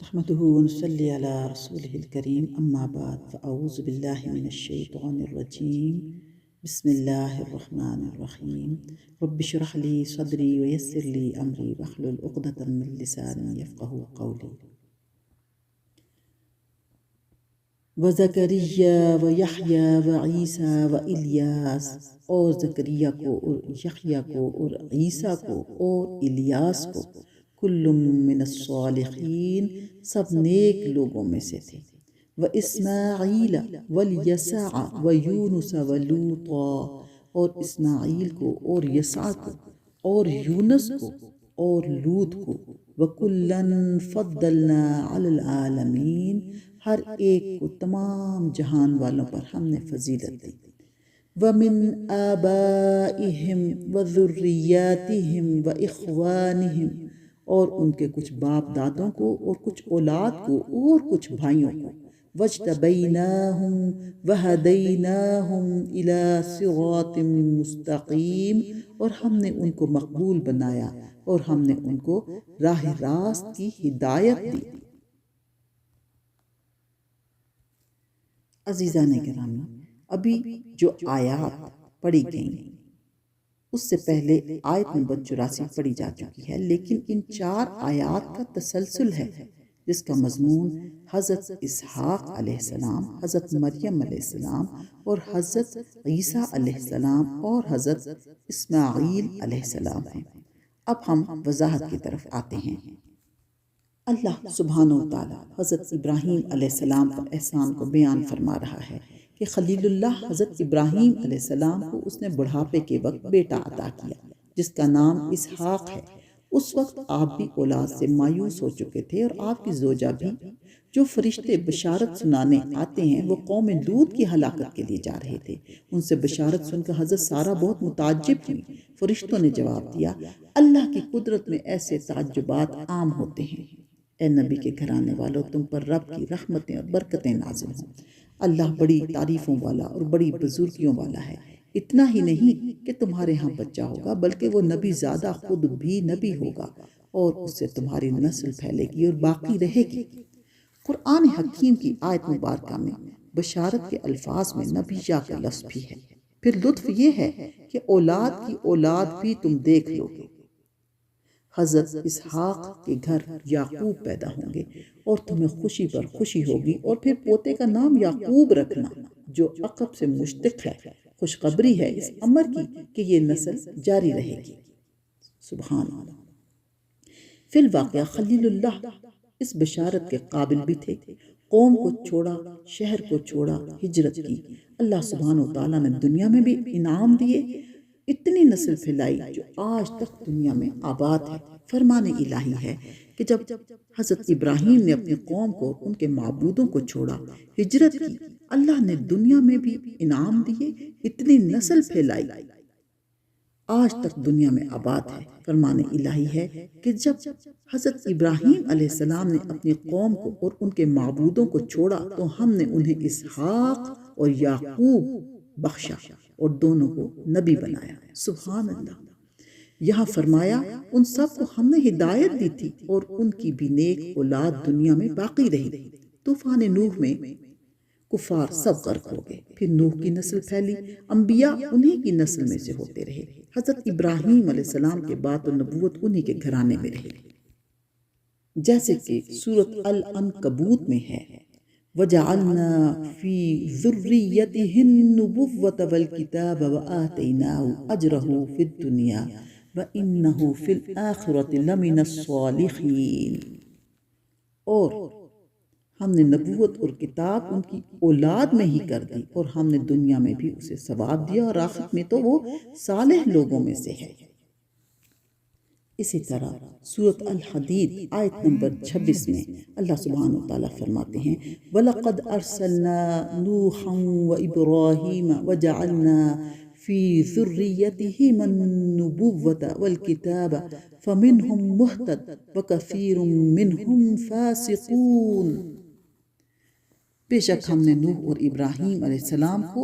نحمده ونصلي على رسوله الكريم أما بعد فأعوذ بالله من الشيطان الرجيم بسم الله الرحمن الرحيم رب اشرح لي صدري ويسر لي أمري واحلل عقدة من لساني يفقهوا قولي وزكريا ويحيى وعيسى وإلیاس اور زکریا کو اور یحییٰ کو اور عیسیٰ کو اور الیاس کو کل من الصالحین سب نیک لوگوں میں سے تھے واسماعیل والیسع ویونس ولوطا اور اسماعیل کو اور یسع کو اور یونس کو اور لوط کو وکلاً فضلنا علی العالمین ہر ایک کو تمام جہان والوں پر ہم نے فضیلت دی وَمِنْ آبَائِهِمْ وَذُرِّيَّاتِهِمْ وَإِخْوَانِهِمْ اور ان کے کچھ باپ دادوں کو اور کچھ اولاد کو اور کچھ بھائیوں کو وَاجْتَبَيْنَاهُمْ وَهَدَيْنَاهُمْ إِلَى صِرَاطٍ مُسْتَقِيمٍ اور ہم نے ان کو مقبول بنایا اور ہم نے ان کو راہ راست کی ہدایت دی۔ عزیزان گرامی، ابھی جو آیات پڑھی گئیں اس سے پہلے آیت نمبر 84 پڑھی جا چکی ہے، لیکن ان 4 آیات کا تسلسل ہے جس کا مضمون حضرت اسحاق علیہ السلام، حضرت مریم علیہ السلام اور حضرت عیسیٰ علیہ السلام اور حضرت اسماعیل علیہ السلام ہیں۔ اب ہم وضاحت کی طرف آتے ہیں۔ اللہ سبحانہ و تعالیٰ حضرت ابراہیم علیہ السلام پر احسان کو بیان فرما رہا ہے کہ خلیل اللہ حضرت ابراہیم علیہ السلام کو اس نے بڑھاپے کے وقت بیٹا عطا کیا جس کا نام اسحاق ہے۔ اس وقت آپ بھی اولاد سے مایوس ہو چکے تھے اور آپ کی زوجہ بھی۔ جو فرشتے بشارت سنانے آتے ہیں وہ قوم لوط کی ہلاکت کے لیے جا رہے تھے۔ ان سے بشارت سن کر حضرت سارہ بہت متعجب ہوئی۔ فرشتوں نے جواب دیا، اللہ کی قدرت میں ایسے تعجبات عام ہوتے ہیں۔ اے نبی کے گھرانے والوں، تم پر رب کی رحمتیں اور برکتیں نازل ہوں۔ اللہ بڑی تعریفوں والا اور بڑی بزرگیوں والا ہے۔ اتنا ہی نہیں کہ تمہارے ہاں بچہ ہوگا بلکہ وہ نبی زادہ خود بھی نبی ہوگا اور اس سے تمہاری نسل پھیلے گی اور باقی رہے گی۔ قرآن حکیم کی آیت مبارکہ میں بشارت کے الفاظ میں نبیہ کا لفظ بھی ہے۔ پھر لطف یہ ہے کہ اولاد کی اولاد بھی تم دیکھ لو گے۔ حضرت اسحاق کے گھر یعقوب پیدا ہوں گے اور تمہیں خوشی پر خوشی ہوگی، اور پھر پوتے کا نام یعقوب رکھنا جو عقب سے مشتق ہے۔ خوشخبری ہے اس امر کی کہ یہ نسل جاری رہے گی۔ سبحان اللہ۔ فی الواقعہ خلیل اللہ اس بشارت کے قابل بھی تھے۔ قوم کو چھوڑا، شہر کو چھوڑا، ہجرت کی۔ اللہ سبحانہ و تعالیٰ نے دنیا میں بھی انعام دیے، اتنی نسل پھیلائی جو آج تک دنیا میں آباد ہے۔ فرمان الہی ہے کہ جب حضرت ابراہیم نے اپنی قوم کو ان کے معبودوں کو چھوڑا، ہجرت کی، اللہ نے دنیا میں بھی انعام دیے، اتنی نسل پھیلائی، آج تک دنیا میں آباد ہے۔ فرمان الہی ہے کہ جب حضرت ابراہیم علیہ السلام نے اپنی قوم کو اور ان کے معبودوں کو چھوڑا تو ہم نے انہیں اسحاق اور یعقوب بخشا اور دونوں کو نبی بنایا۔ سبحان اللہ۔ یہاں فرمایا ان سب کو ہم نے ہدایت دی تھی اور ان کی بھی نیک اولاد دنیا میں باقی رہی۔ طوفان نوح میں کفار سب غرق ہو گئے، پھر نوح کی نسل پھیلی، انبیاء انہی کی نسل میں سے ہوتے رہے۔ حضرت ابراہیم علیہ السلام کے بعد نبوت انہی کے گھرانے میں رہی، جیسے کہ سورۃ العنکبوت میں ہے وَجَعَلْنَا فِي ذُرِّيَّتِهِ النُّبُوَّةَ وَالْكِتَابَ وَآتَيْنَاهُ أَجْرَهُ فِي الدُّنْيَا وَإِنَّهُ فِي الْآخِرَةِ لَمِنَ الصَّالِحِينَ۔ اور ہم نے نبوت اور کتاب ان کی اولاد میں ہی کر دی اور ہم نے دنیا میں بھی اسے ثواب دیا اور آخرت میں تو وہ صالح لوگوں میں سے ہے۔ اسی طرح سورۃ الحدید آیت نمبر 26 میں اللہ سبحانہ وتعالیٰ فرماتے ہیں وَلَقَدْ أَرْسَلْنَا نُوحًا وَإِبْرَاهِيمَ وَجَعَلْنَا فِي ذُرِّيَّتِهِمَا النُّبُوَّةَ وَالْكِتَابَ فَمِنْهُمْ مُهْتَدٍ وَكَثِيرٌ مِّنْهُمْ فَاسِقُونَ۔ بے شک ہم نے نوح اور ابراہیم علیہ السلام کو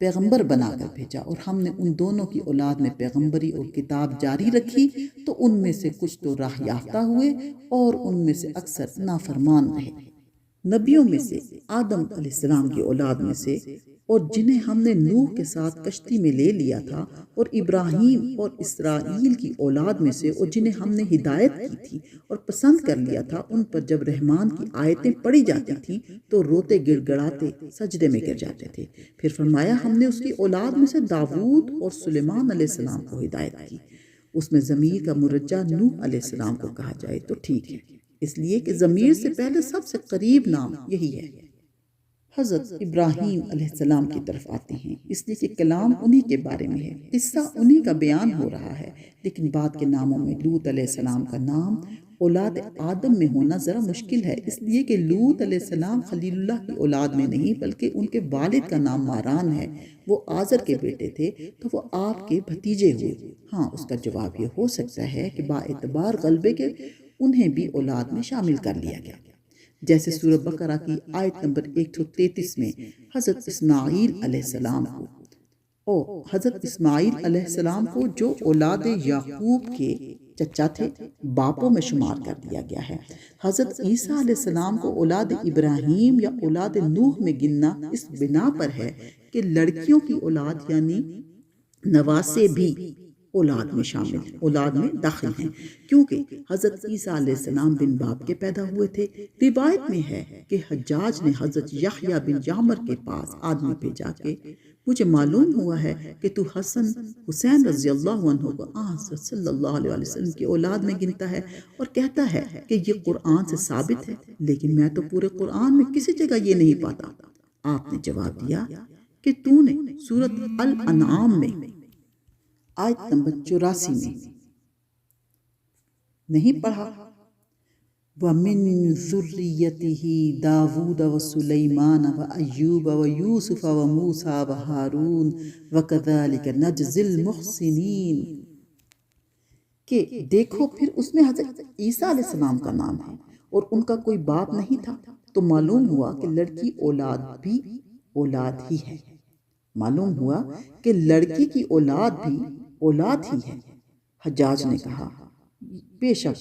پیغمبر بنا کر بھیجا اور ہم نے ان دونوں کی اولاد میں پیغمبری اور کتاب جاری رکھی تو ان میں سے کچھ تو راہ یافتہ ہوئے اور ان میں سے اکثر نافرمان رہے۔ نبیوں میں سے آدم علیہ السلام کی اولاد میں سے اور جنہیں ہم نے نوح کے ساتھ کشتی میں لے لیا تھا، اور ابراہیم اور اسرائیل کی اولاد میں سے اور جنہیں ہم نے ہدایت کی تھی اور پسند کر لیا تھا، ان پر جب رحمان کی آیتیں پڑھی جاتی تھیں تو روتے گڑ گڑاتے سجدے میں گر جاتے تھے۔ پھر فرمایا ہم نے اس کی اولاد میں سے داود اور سلیمان علیہ السلام کو ہدایت کی۔ اس میں ضمیر کا مرجع نوح علیہ السلام کو کہا جائے تو ٹھیک ہے، اس لیے کہ ضمیر سے پہلے سب سے قریب نام یہی ہے۔ حضرت ابراہیم علیہ السلام کی طرف آتے ہیں، اس لیے کہ کلام انہی کے بارے میں ہے، قصہ انہی کا بیان ہو رہا ہے، لیکن بعد کے ناموں میں لوط علیہ السلام کا نام اولاد آدم میں ہونا ذرا مشکل ہے، اس لیے کہ لوط علیہ السلام خلیل اللہ کی اولاد میں نہیں بلکہ ان کے والد کا نام ماران ہے، وہ آزر کے بیٹے تھے تو وہ آپ کے بھتیجے ہوئے۔ ہاں، اس کا جواب یہ ہو سکتا ہے کہ با اعتبار غلبے کے انہیں بھی اولاد میں شامل کر لیا گیا، جیسے سورہ بقرہ کی آیت نمبر 133 میں حضرت اسماعیل علیہ السلام کو جو اولاد یعقوب کے چچا تھے باپوں میں شمار کر دیا گیا ہے۔ حضرت عیسیٰ علیہ السلام کو اولاد ابراہیم یا اولاد نوح میں گننا اس بنا پر ہے کہ لڑکیوں کی اولاد یعنی نواسے بھی اولاد میں داخل ہیں، کیونکہ حضرت عیسیٰ علیہ السلام بن باب کے پیدا ہوئے تھے۔ روایت میں ہے کہ حجاج نے حضرت یحییٰ بن یعمر کے پاس آدمی بھیجا کہ مجھے معلوم ہوا ہے کہ تو حسن حسین رضی اللہ عنہ کو حضرت صلی اللہ علیہ وسلم کی اولاد میں گنتا ہے اور کہتا ہے کہ یہ قرآن سے ثابت ہے، لیکن میں تو پورے قرآن میں کسی جگہ یہ نہیں پاتا۔ آپ نے جواب دیا کہ تو نے سورۃ الانعام میں آیت نمبر 84 میں نہیں پڑھا وَمِن ذُرِّيَّتِهِ دَاوُودَ وَسُلَيْمَانَ وَأَيُّوبَ وَيُوسُفَ وَمُوسَى وَهَارُونَ وَكَذَلِكَ نَجْزِي الْمُحْسِنِينَ، کہ دیکھو پھر اس میں حضرت عیسیٰ علیہ السلام کا نام ہے اور ان کا کوئی باپ نہیں تھا، تو معلوم ہوا کہ لڑکی اولاد بھی اولاد ہی ہے۔ معلوم ہوا کہ لڑکی کی اولاد بھی اولاد ہی ہے۔ حجاج نے کہا بے شک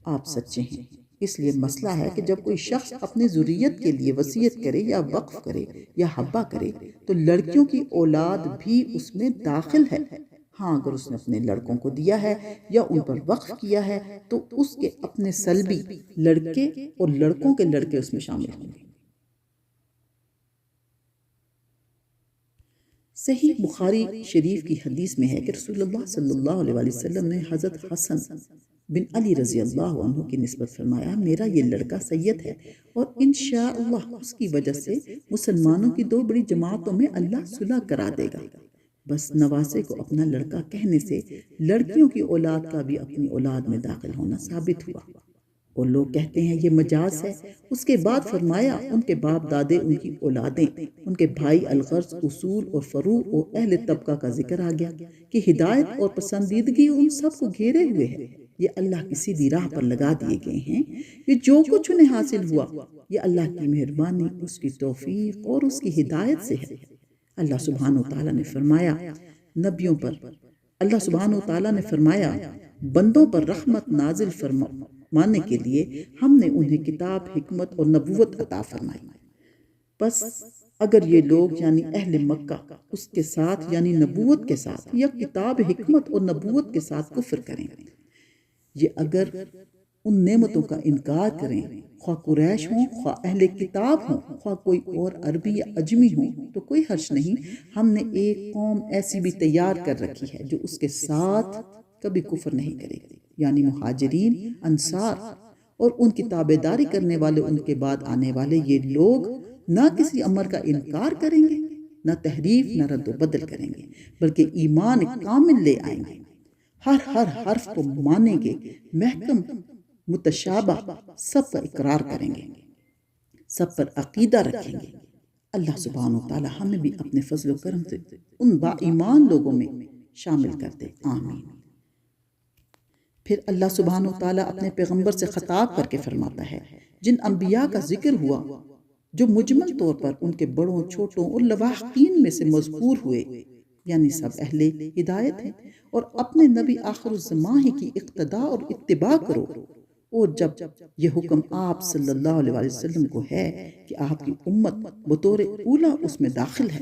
آپ سچے ہیں، اس لیے مسئلہ ہے کہ جب کوئی شخص اپنی ذریت کے لیے وصیت کرے یا وقف کرے یا حبہ کرے تو لڑکیوں کی اولاد بھی اس میں داخل ہے۔ ہاں، اگر اس نے اپنے لڑکوں کو دیا ہے یا ان پر وقف کیا ہے تو اس کے اپنے سلبی لڑکے اور لڑکوں کے لڑکے اس میں شامل ہوں گے۔ صحیح بخاری شریف کی حدیث میں ہے کہ رسول اللہ صلی اللہ علیہ وسلم نے حضرت حسن بن علی رضی اللہ عنہ کی نسبت فرمایا میرا یہ لڑکا سید ہے اور انشاءاللہ اس کی وجہ سے مسلمانوں کی دو بڑی جماعتوں میں اللہ صلح کرا دے گا۔ بس نواسے کو اپنا لڑکا کہنے سے لڑکیوں کی اولاد کا بھی اپنی اولاد میں داخل ہونا ثابت ہوا، اور لوگ کہتے ہیں یہ مجاز ہے۔ اس کے بعد فرمایا ان کے باپ دادے ان کی اولادیں، ان کے بھائی الغرض اصول اور فروع اور اہل طبقہ کا ذکر آ گیا کہ ہدایت اور پسندیدگی ان سب کو گھیرے ہوئے ہے، یہ اللہ کی سیدھی راہ پر لگا دیے گئے ہیں۔ یہ جو کچھ انہیں حاصل ہوا یہ اللہ کی مہربانی، اس کی توفیق اور اس کی ہدایت سے ہے۔ اللہ سبحانہ وتعالیٰ نے فرمایا نبیوں پر بندوں پر رحمت نازل فرمانے کے لیے ہم نے انہیں کتاب، حکمت اور نبوت عطا فرمائی۔ بس اگر یہ لوگ یعنی اہل مکہ اس کے ساتھ یعنی نبوت کے ساتھ یا کتاب، حکمت اور نبوت کے ساتھ کفر کریں، یہ اگر ان نعمتوں کا انکار کریں، خواہ قریش ہوں، خواہ اہل کتاب ہوں، خواہ کوئی اور عربی یا عجمی ہوں، تو کوئی حرج نہیں۔ ہم نے ایک قوم ایسی بھی تیار کر رکھی ہے جو اس کے ساتھ کبھی کفر نہیں کرے گی، یعنی مہاجرین، انصار اور ان کی تابعداری کرنے والے، ان کے بعد آنے والے یہ لوگ نہ کسی امر کا انکار کریں گے، نہ تحریف، نہ رد و بدل کریں گے، بلکہ ایمان کامل لے آئیں گے، ہر حرف کو مانیں گے، محکم متشابہ سب کا اقرار کریں گے، سب پر عقیدہ رکھیں گے۔ اللہ سبحانہ وتعالی ہمیں بھی اپنے فضل و کرم سے ان با ایمان لوگوں میں شامل کر دے، آمین۔ پھر اللہ سبحانہ وتعالی اپنے پیغمبر سے خطاب کر کے فرماتا ہے جن انبیاء کا ذکر ہوا جو مجمل طور پر ان کے بڑوں چھوٹوں اور لواحقین میں سے مذکور ہوئے، یعنی سب اہل ہدایت ہیں، اور اپنے نبی آخر الزماں ہی کی اقتداء اور اتباع کرو۔ اور جب یہ حکم آپ صلی اللہ علیہ وسلم کو ہے کہ آپ کی امت بطور اولا اس میں داخل ہے،